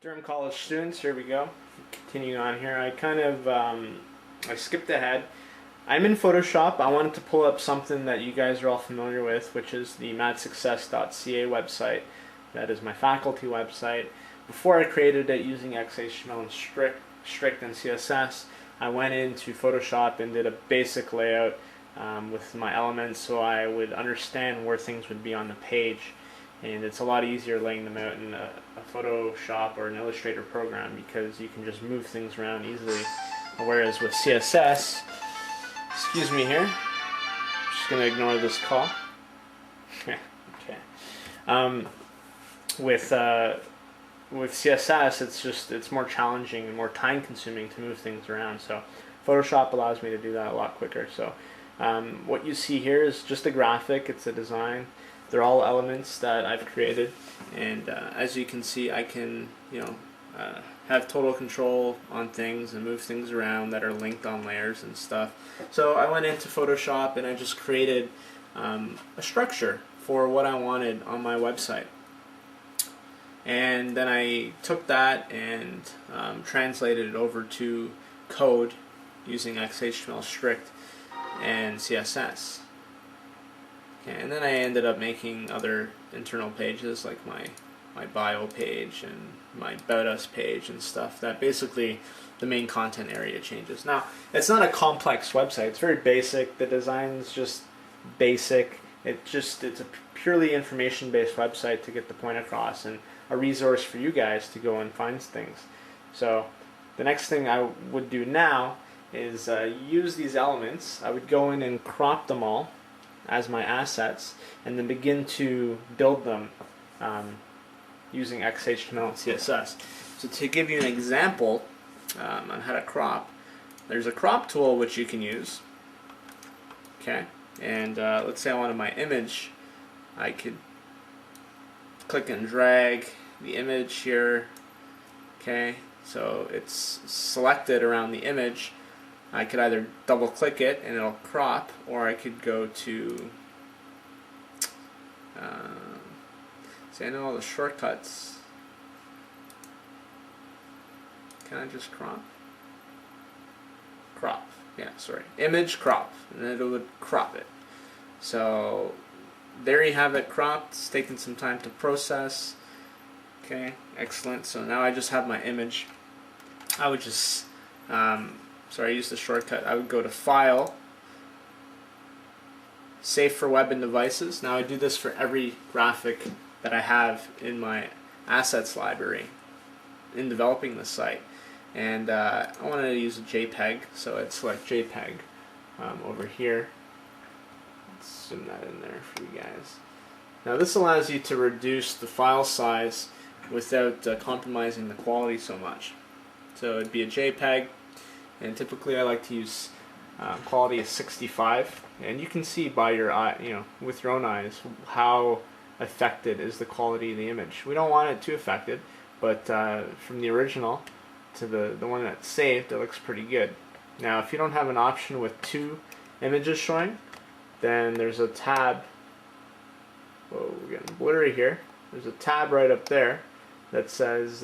Durham College students, here we go. Continuing on here, I skipped ahead. I'm in Photoshop. I wanted to pull up something that you guys are all familiar with, which is the madsuccess.ca website. That is my faculty website. Before I created it using XHTML and strict and CSS, I went into Photoshop and did a basic layout with my elements so I would understand where things would be on the page. And it's a lot easier laying them out in a Photoshop or an Illustrator program because you can just move things around easily. Whereas with CSS, excuse me here, just going to ignore this call. Okay. With CSS, it's more challenging and more time consuming to move things around. So Photoshop allows me to do that a lot quicker. So what you see here is just a graphic. It's a design. They're all elements that I've created, and as you can see, I can have total control on things and move things around that are linked on layers and stuff. So I went into Photoshop and I just created a structure for what I wanted on my website, and then I took that and translated it over to code using XHTML strict and CSS. Okay, and then I ended up making other internal pages like my bio page and my About Us page and stuff that basically the main content area changes. Now, it's not a complex website. It's very basic. The design's just basic. It's a purely information-based website to get the point across and a resource for you guys to go and find things. So the next thing I would do now is use these elements. I would go in and crop them all as my assets and then begin to build them using XHTML and CSS. So to give you an example on how to crop, there's a crop tool which you can use. Okay, and let's say I wanted my image. I could click and drag the image here. Okay, so it's selected around the image. I could either double click it and it'll crop, or I could go to see, I know all the shortcuts. Can I just crop? Crop, yeah, sorry. Image crop, and then it would crop it. So there you have it cropped. It's taken some time to process. Okay, excellent. So now I just have my image. I would just I used the shortcut. I would go to File, Save for Web and Devices. Now I do this for every graphic that I have in my assets library in developing the site. And I wanted to use a JPEG, so I'd select JPEG over here. Let's zoom that in there for you guys. Now this allows you to reduce the file size without compromising the quality so much. So it'd be a JPEG. And typically I like to use quality of 65, and you can see by your eye, with your own eyes, how affected is the quality of the image. We don't want it too affected, but from the original to the one that's saved, it looks pretty good. Now if you don't have an option with two images showing, then there's a tab. Whoa, we're getting blurry here. There's a tab right up there that says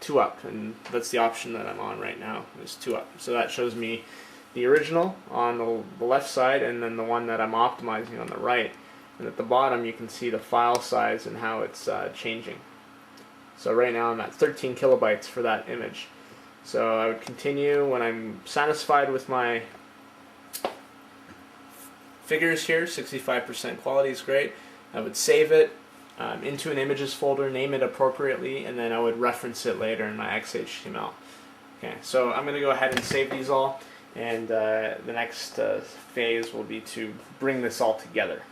2 up, and that's the option that I'm on right now, is 2 up. So that shows me the original on the left side and then the one that I'm optimizing on the right. And at the bottom you can see the file size and how it's changing. So right now I'm at 13 kilobytes for that image. So I would continue. When I'm satisfied with my figures here, 65% quality is great, I would save it into an images folder, name it appropriately, and then I would reference it later in my XHTML. Okay, so I'm going to go ahead and save these all, and the next phase will be to bring this all together.